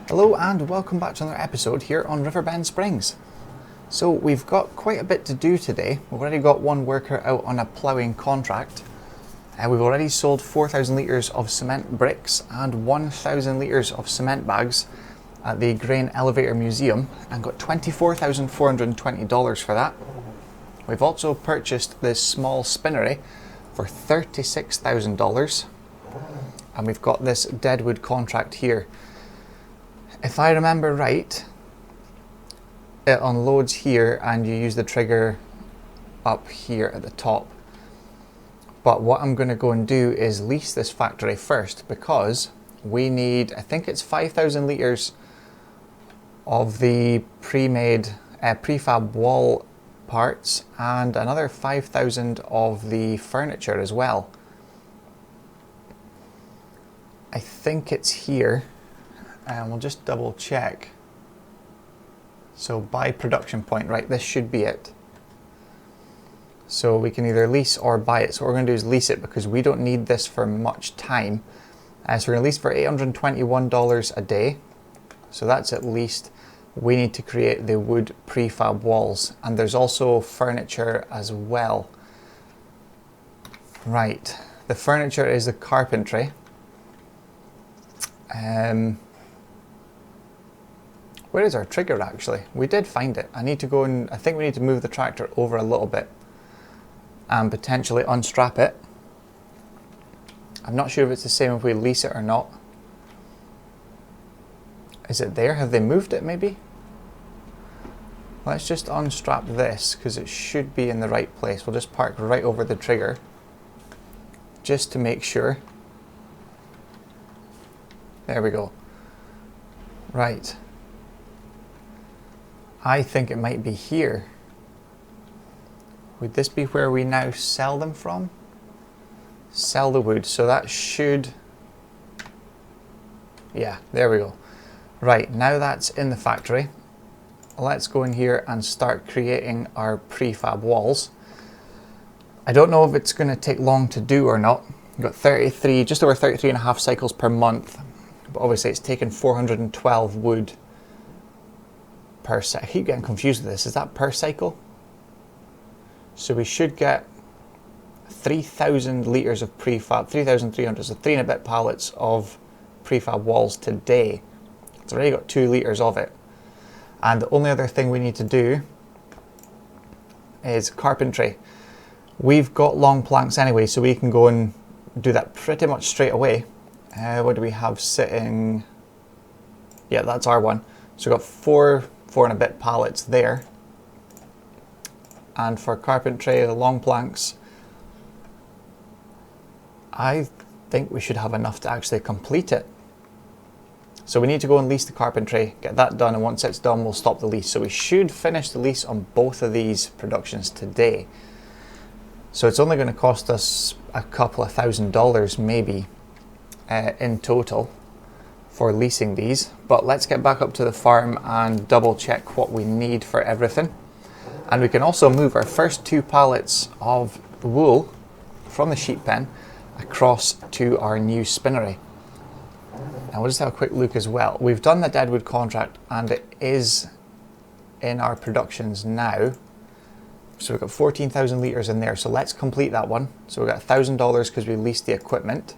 Hello and welcome back to another episode here on Riverbend Springs. So we've got quite a bit to do today. We've already got one worker out on a ploughing contract. We've already sold 4,000 litres of cement bricks and 1,000 litres of cement bags at the Grain Elevator Museum and got $24,420 for that. We've also purchased this small spinnery for $36,000 and we've got this deadwood contract here. If I remember right, it unloads here and you use the trigger up here at the top. But what I'm going to go and do is lease this factory first because we need, I think it's 5,000 litres of the pre-made prefab wall parts and another 5,000 of the furniture as well. I think it's here. And we'll just double check. So by production point, right, this should be it. So we can either lease or buy it. So what we're going to do is lease it because we don't need this for much time. So we're going to lease for $821 a day. So that's at least. We need to create the wood prefab walls. And there's also furniture as well. Right, the furniture is the carpentry. Where is our trigger actually? We did find it. I need to go and I think we need to move the tractor over a little bit and potentially unstrap it. I'm not sure if it's the same if we lease it or not. Is it there? Have they moved it maybe? Let's just unstrap this because it should be in the right place. We'll just park right over the trigger just to make sure. There we go. Right. I think it might be here. Would this be where we now sell them from? Sell the wood. So that should... Yeah, there we go. Right, now that's in the factory. Let's go in here and start creating our prefab walls. I don't know if it's going to take long to do or not. We've got 33, just over 33 and a half cycles per month. But obviously it's taken 412 wood per cycle. I keep getting confused with this. Is that per cycle? So we should get 3,000 litres of prefab, 3,300, so 3 and a bit pallets of prefab walls today. It's already got 2 litres of it. And the only other thing we need to do is carpentry. We've got long planks anyway, so we can go and do that pretty much straight away. What do we have sitting? Yeah, that's our one. So we've got 4 and a bit pallets there. And for carpentry, the long planks, I think we should have enough to actually complete it. So we need to go and lease the carpentry, get that done, and once it's done, we'll stop the lease. So we should finish the lease on both of these productions today. So it's only going to cost us a couple of $1,000 maybe in total for leasing these. But let's get back up to the farm and double check what we need for everything. And we can also move our first 2 pallets of wool from the sheep pen across to our new spinnery. And we'll just have a quick look as well. We've done the deadwood contract and it is in our productions now. So we've got 14,000 litres in there. So let's complete that one. So we've got $1,000 because we leased the equipment.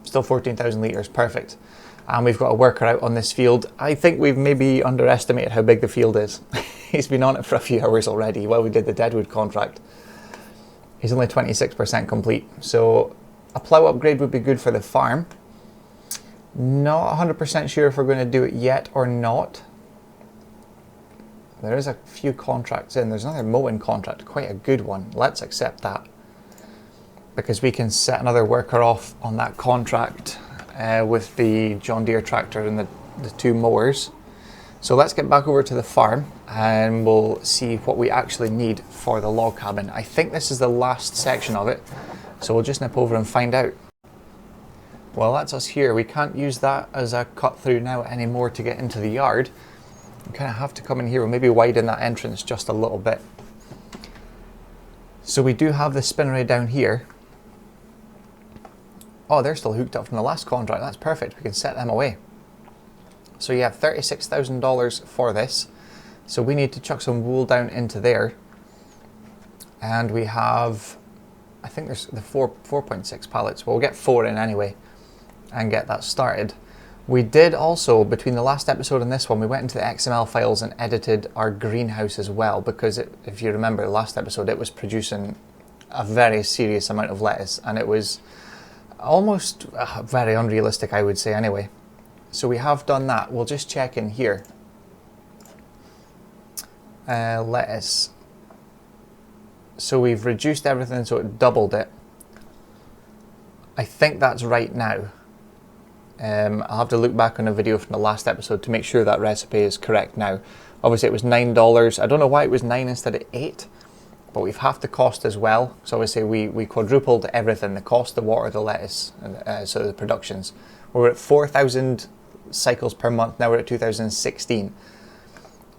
Still 14,000 litres, perfect. And we've got a worker out on this field. I think we've maybe underestimated how big the field is. He's been on it for a few hours already while we did the deadwood contract. He's only 26% complete. So a plough upgrade would be good for the farm. Not 100% sure if we're going to do it yet or not. There is a few contracts in. There's another mowing contract, quite a good one. Let's accept that because we can set another worker off on that contract with the John Deere tractor and the 2 mowers. So let's get back over to the farm and we'll see what we actually need for the log cabin. I think this is the last section of it. So we'll just nip over and find out. Well, that's us here. We can't use that as a cut through now anymore to get into the yard. We kind of have to come in here. We'll maybe widen that entrance just a little bit. So we do have the spinnery down here. Oh, they're still hooked up from the last contract. That's perfect. We can set them away. So you have $36,000 for this. So we need to chuck some wool down into there. And we have, I think there's the 4.6 pallets. We'll get 4 in anyway and get that started. We did also, between the last episode and this one, we went into the XML files and edited our greenhouse as well, because if you remember the last episode, it was producing a very serious amount of lettuce, and it was almost very unrealistic, I would say anyway. So we have done that. We'll just check in here. Lettuce. So we've reduced everything so it doubled it. I think that's right now. I'll have to look back on a video from the last episode to make sure that recipe is correct now. Obviously it was $9. I don't know why it was 9 instead of 8, but we've half the cost as well. So obviously we quadrupled everything, the cost, the water, the lettuce, so the productions. We're at 4,000 cycles per month, now we're at 2016.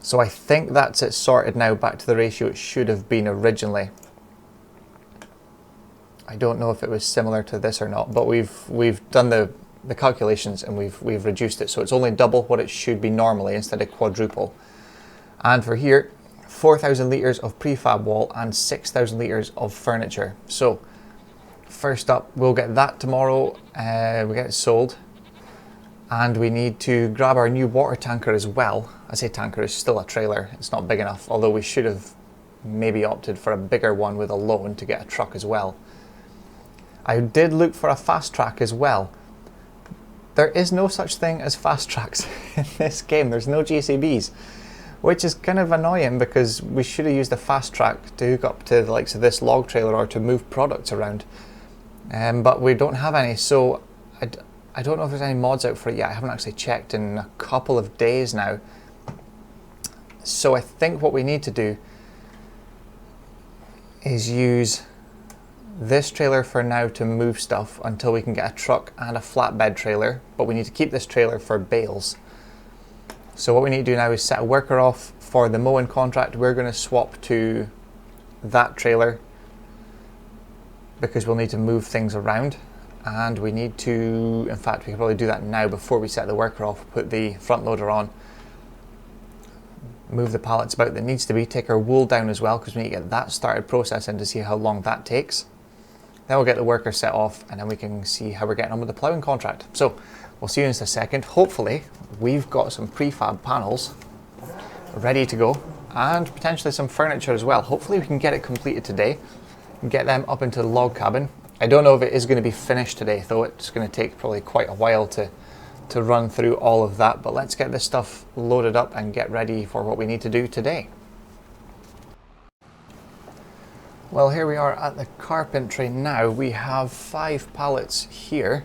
So I think that's it sorted now, back to the ratio it should have been originally. I don't know if it was similar to this or not, but we've done the calculations and we've reduced it, so it's only double what it should be normally instead of quadruple. And for here, 4,000 litres of prefab wall and 6,000 litres of furniture. So first up, we'll get that tomorrow. We get it sold, and we need to grab our new water tanker as well. I say tanker, it's still a trailer, it's not big enough, although we should have maybe opted for a bigger one with a loan to get a truck as well. I did look for a fast track as well. There is no such thing as fast tracks in this game. There's no JCBs, which is kind of annoying because we should have used a fast track to hook up to the likes of this log trailer or to move products around. But we don't have any, so I don't know if there's any mods out for it yet. I haven't actually checked in a couple of days now. So I think what we need to do is use this trailer for now to move stuff until we can get a truck and a flatbed trailer, but we need to keep this trailer for bales. So what we need to do now is set a worker off for the mowing contract. We're going to swap to that trailer because we'll need to move things around, and we need to, in fact we can probably do that now before we set the worker off. Put the front loader on, move the pallets about that needs to be, take our wool down as well because we need to get that started processing to see how long that takes. Then we'll get the worker set off, and then we can see how we're getting on with the ploughing contract. So we'll see you in just a second. Hopefully we've got some prefab panels ready to go and potentially some furniture as well. Hopefully we can get it completed today and get them up into the log cabin. I don't know if it is going to be finished today though. It's going to take probably quite a while to run through all of that, but let's get this stuff loaded up and get ready for what we need to do today. Well, here we are at the carpentry now. We have 5 pallets here.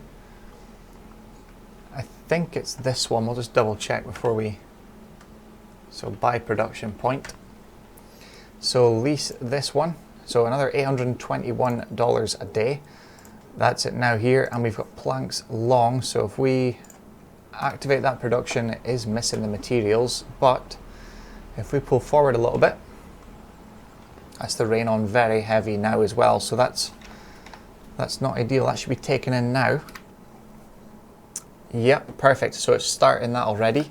I think it's this one. We'll just double check before we... So by production point. So lease this one. So another $821 a day. That's it now here, and we've got planks long. So if we activate that production, it is missing the materials, but if we pull forward a little bit, that's the rain on very heavy now as well, so that's not ideal. That should be taken in now. Yep, perfect. So it's starting that already.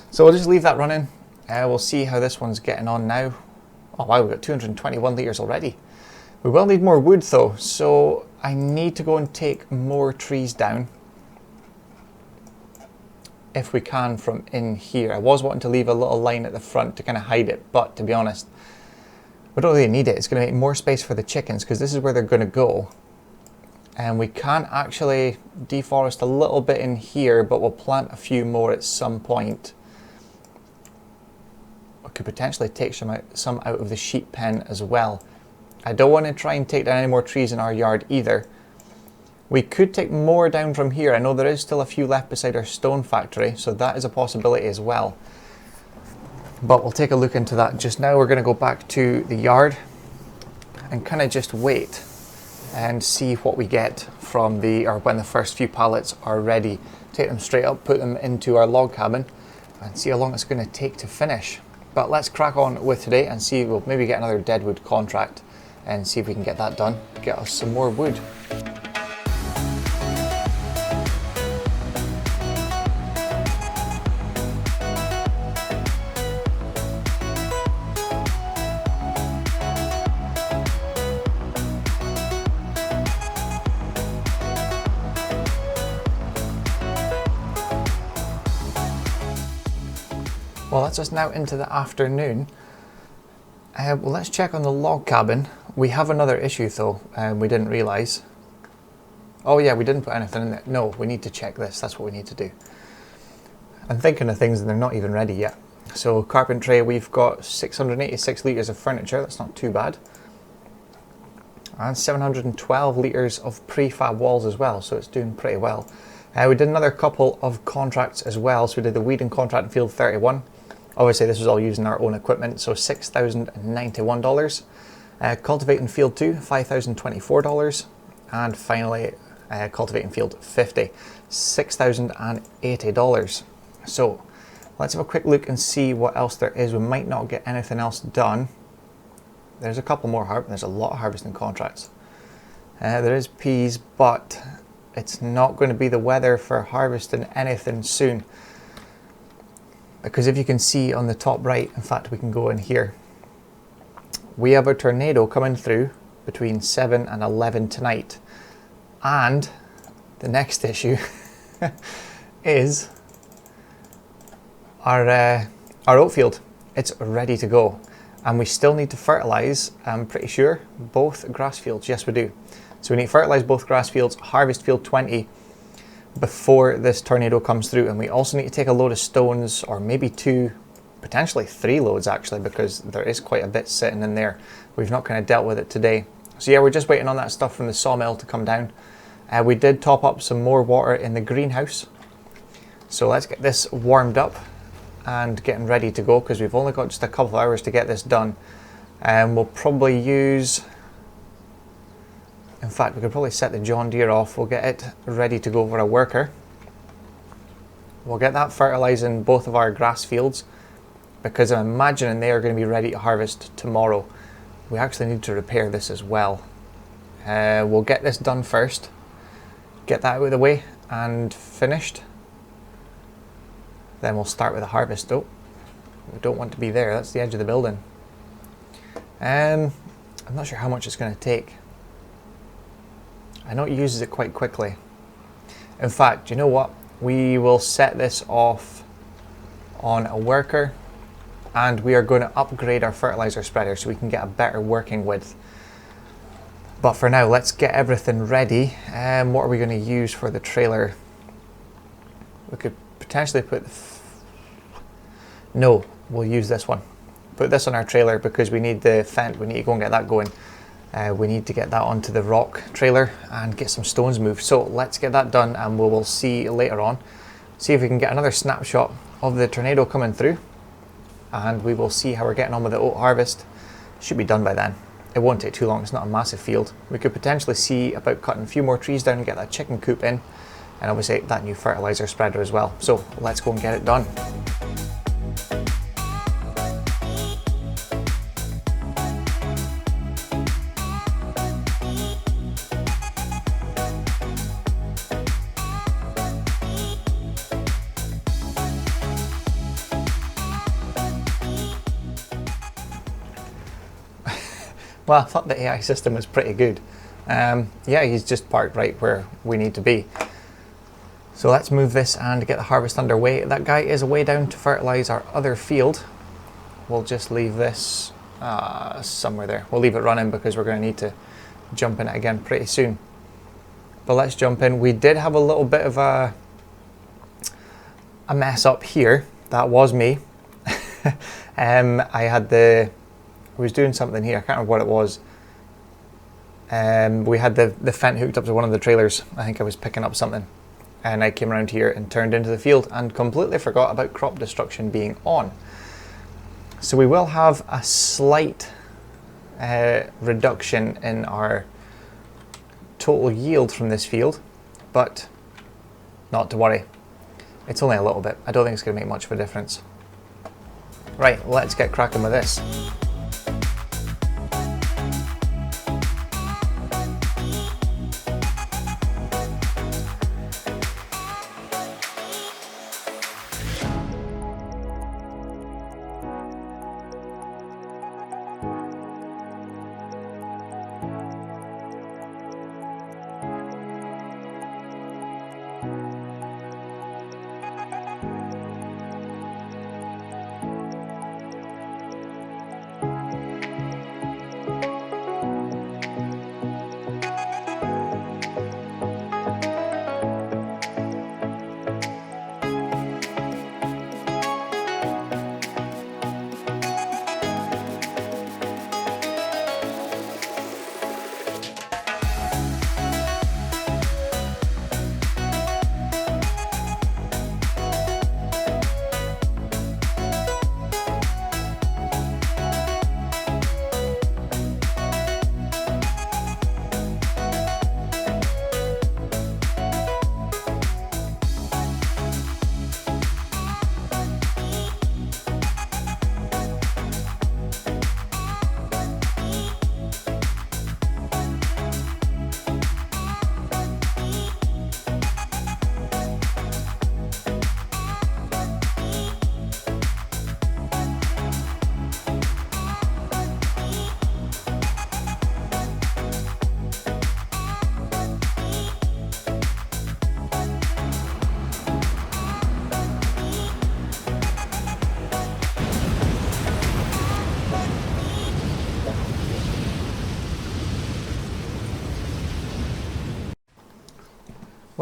So we'll just leave that running. We'll see how this one's getting on now. Oh wow, we've got 221 litres already. We will need more wood though, so I need to go and take more trees down if we can from in here. I was wanting to leave a little line at the front to kind of hide it, but to be honest, we don't really need it. It's going to make more space for the chickens because this is where they're going to go. And we can actually deforest a little bit in here, but we'll plant a few more at some point. We could potentially take some out of the sheep pen as well. I don't want to try and take down any more trees in our yard either. We could take more down from here. I know there is still a few left beside our stone factory, so that is a possibility as well. But we'll take a look into that. Just now we're going to go back to the yard and kind of just wait and see what we get from when the first few pallets are ready. Take them straight up, put them into our log cabin and see how long it's going to take to finish. But let's crack on with today and see, we'll maybe get another deadwood contract and see if we can get that done, get us some more wood. Well, that's us now into the afternoon. Well, let's check on the log cabin. We have another issue though, we didn't realise. Oh yeah, we didn't put anything in there. No, we need to check this, that's what we need to do. I'm thinking of things and they're not even ready yet. So carpentry, we've got 686 litres of furniture, that's not too bad. And 712 litres of prefab walls as well, so it's doing pretty well. We did another couple of contracts as well, so we did the weeding contract in field 31. Obviously this was all using our own equipment, so $6,091. Cultivating field 2, $5,024. And finally cultivating field 50, $6,080. So let's have a quick look and see what else there is. We might not get anything else done. There's a couple more there's a lot of harvesting contracts. There is peas, but it's not going to be the weather for harvesting anything soon. Because if you can see on the top right, in fact we can go in here, we have a tornado coming through between 7 and 11 tonight. And the next issue is our oat field. It's ready to go. And we still need to fertilise, I'm pretty sure, both grass fields. Yes, we do. So we need to fertilise both grass fields, harvest field 20 before this tornado comes through. And we also need to take a load of stones, or maybe 2, potentially 3 loads actually, because there is quite a bit sitting in there. We've not kind of dealt with it today. So yeah, we're just waiting on that stuff from the sawmill to come down. We did top up some more water in the greenhouse. So let's get this warmed up and getting ready to go, because we've only got just a couple of hours to get this done. And we'll probably use, in fact we could probably set the John Deere off. We'll get it ready to go for a worker. We'll get that fertilising both of our grass fields, because I'm imagining they are going to be ready to harvest tomorrow. We actually need to repair this as well. We'll get this done first, get that out of the way and finished. Then we'll start with the harvest. Oh, we don't want to be there, that's the edge of the building. I'm not sure how much it's going to take. I know it uses it quite quickly. In fact, you know what? We will set this off on a worker, and we are going to upgrade our fertilizer spreader so we can get a better working width. But for now, let's get everything ready. What are we going to use for the trailer? We could potentially put no, we'll use this one. Put this on our trailer because we need the fence. We need to go and get that going. We need to get that onto the rock trailer and get some stones moved. So let's get that done, and we will see later on. See if we can get another snapshot of the tornado coming through, and we will see how we're getting on with the oat harvest. Should be done by then. It won't take too long, it's not a massive field. We could potentially see about cutting a few more trees down and get that chicken coop in, and obviously that new fertilizer spreader as well. So let's go and get it done. Well, I thought the AI system was pretty good. Yeah, he's just parked right where we need to be. So let's move this and get the harvest underway. That guy is away down to fertilise our other field. We'll just leave this somewhere there. We'll leave it running because we're going to need to jump in it again pretty soon. But let's jump in. We did have a little bit of a mess up here. That was me. I was doing something here, I can't remember what it was. We had the fence hooked up to one of the trailers. I think I was picking up something, and I came around here and turned into the field and completely forgot about crop destruction being on. So we will have a slight reduction in our total yield from this field, but not to worry. It's only a little bit. I don't think it's going to make much of a difference. Right, let's get cracking with this.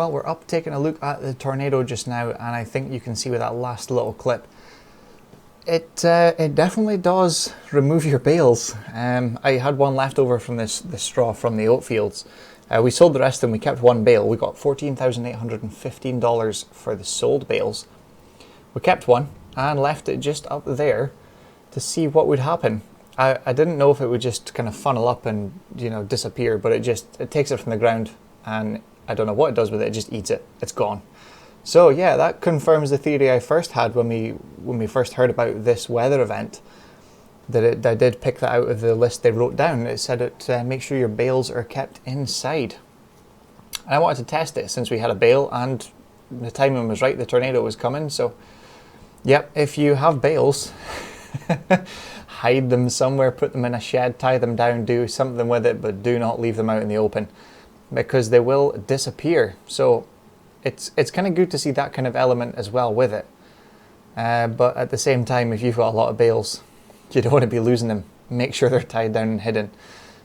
Well, we're up taking a look at the tornado just now, and I think you can see with that last little clip, it definitely does remove your bales. I had one left over from the straw from the oat fields. We sold the rest of them. We kept one bale. We got $14,815 for the sold bales. We kept one and left it just up there to see what would happen. I didn't know if it would just kind of funnel up and, you know, disappear, but it takes it from the ground, and I don't know what it does with it. It just eats it. It's gone. So yeah, that confirms the theory I first had when we first heard about this weather event. That I did pick that out of the list they wrote down. It said make sure your bales are kept inside. And I wanted to test it since we had a bale and the timing was right. The tornado was coming. So, yep, if you have bales, hide them somewhere, put them in a shed, tie them down, do something with it, but do not leave them out in the open because they will disappear. So it's kind of good to see that kind of element as well with it. But at the same time, if you've got a lot of bales, you don't want to be losing them. Make sure they're tied down and hidden.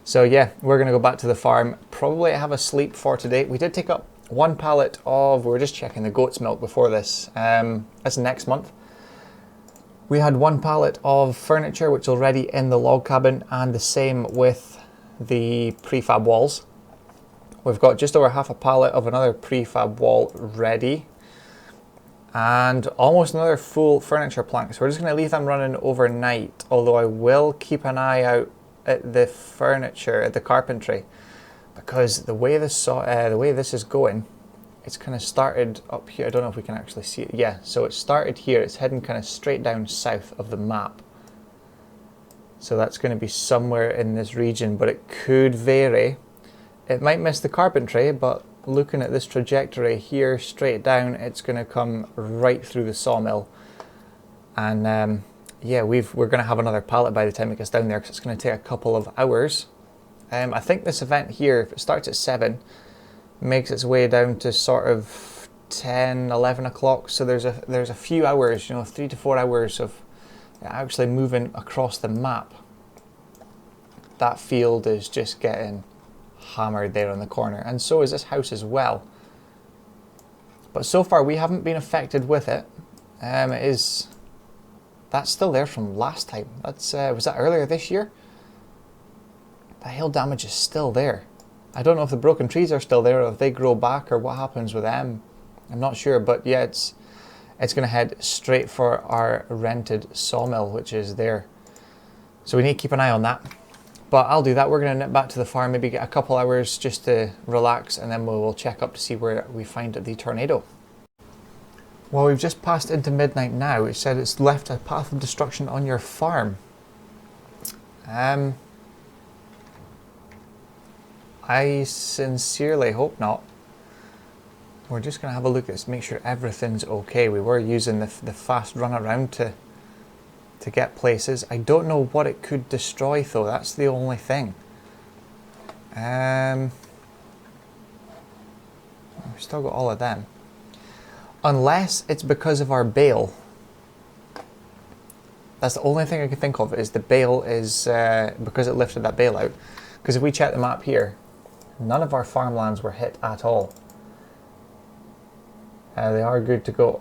So yeah, we're going to go back to the farm. Probably have a sleep for today. We did take up one pallet of, we were just checking the goat's milk before this. That's next month. We had one pallet of furniture, which is already in the log cabin, and the same with the prefab walls. We've got just over half a pallet of another prefab wall ready, and almost another full furniture plank. So we're just going to leave them running overnight, although I will keep an eye out at the furniture, at the carpentry, because the way this is going, it's kind of started up here. I don't know if we can actually see it. Yeah, so it started here. It's heading kind of straight down south of the map. So that's going to be somewhere in this region, but it could vary. It might miss the carpentry, but looking at this trajectory here straight down, it's going to come right through the sawmill. And yeah, we're going to have another pallet by the time it gets down there, because it's going to take a couple of hours. I think this event here, if it starts at 7, makes its way down to sort of 10, 11 o'clock. So there's a few hours, you know, 3 to 4 hours of actually moving across the map. That field is just getting hammered there on the corner, and so is this house as well. But so far we haven't been affected with it. That's still there from last time. That's was that earlier this year? The hail damage is still there. I don't know if the broken trees are still there, or if they grow back, or what happens with them. I'm not sure, but yeah, it's going to head straight for our rented sawmill, which is there. So we need to keep an eye on that. But I'll do that. We're going to nip back to the farm, maybe get a couple hours just to relax, and then we'll check up to see where we find the tornado. Well, we've just passed into midnight now. It said it's left a path of destruction on your farm. I sincerely hope not. We're just going to have a look at this, make sure everything's okay. We were using the fast run around to get places. I don't know what it could destroy though, that's the only thing. We've still got all of them. Unless it's because of our bale. That's the only thing I can think of, is the bale is because it lifted that bale out. Because if we check the map here, none of our farmlands were hit at all. They are good to go.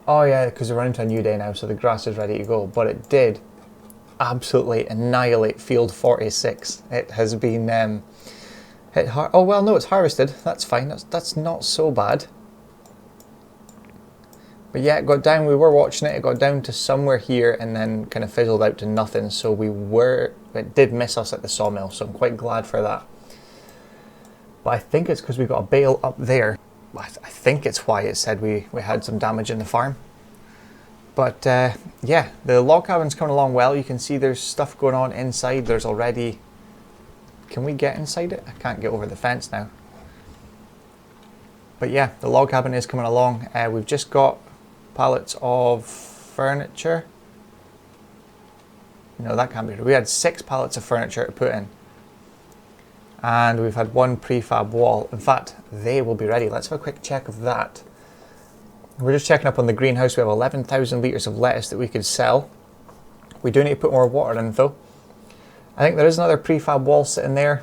Oh yeah, because we're running to a new day now, so the grass is ready to go. But it did absolutely annihilate field 46. It has been hit hard. Oh well, no, it's harvested. That's fine. That's not so bad. But yeah, it got down. We were watching it. It got down to somewhere here, and then kind of fizzled out to nothing. So it did miss us at the sawmill. So I'm quite glad for that. But I think it's because we got a bale up there. I think it's why it said we had some damage in the farm. But yeah, the log cabin's coming along well. You can see there's stuff going on inside. There's already... Can we get inside it? I can't get over the fence now. But yeah, the log cabin is coming along. We've just got pallets of furniture. No, that can't be true. We had 6 pallets of furniture to put in. And we've had 1 prefab wall. In fact, they will be ready. Let's have a quick check of that. We're just checking up on the greenhouse. We have 11,000 litres of lettuce that we could sell. We do need to put more water in though. I think there is another prefab wall sitting there.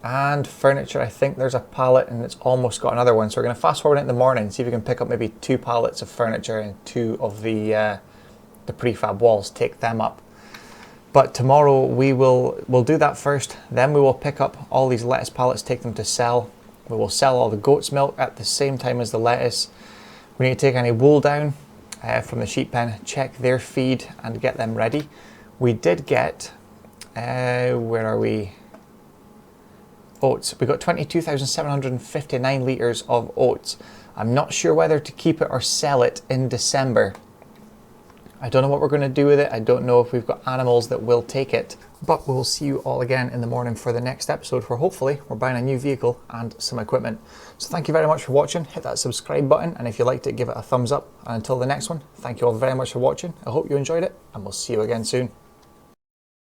And furniture, I think there's a pallet and it's almost got another one. So we're going to fast forward it in the morning, see if we can pick up maybe 2 pallets of furniture and 2 of the prefab walls, take them up. But tomorrow we'll do that first. Then we will pick up all these lettuce pallets, take them to sell. We will sell all the goat's milk at the same time as the lettuce. We need to take any wool down from the sheep pen, check their feed and get them ready. We did get, where are we? Oats. We got 22,759 litres of oats. I'm not sure whether to keep it or sell it in December. I don't know what we're going to do with it. I don't know if we've got animals that will take it. But we'll see you all again in the morning for the next episode where hopefully we're buying a new vehicle and some equipment. So thank you very much for watching. Hit that subscribe button, and if you liked it, give it a thumbs up. And until the next one, thank you all very much for watching. I hope you enjoyed it, and we'll see you again soon.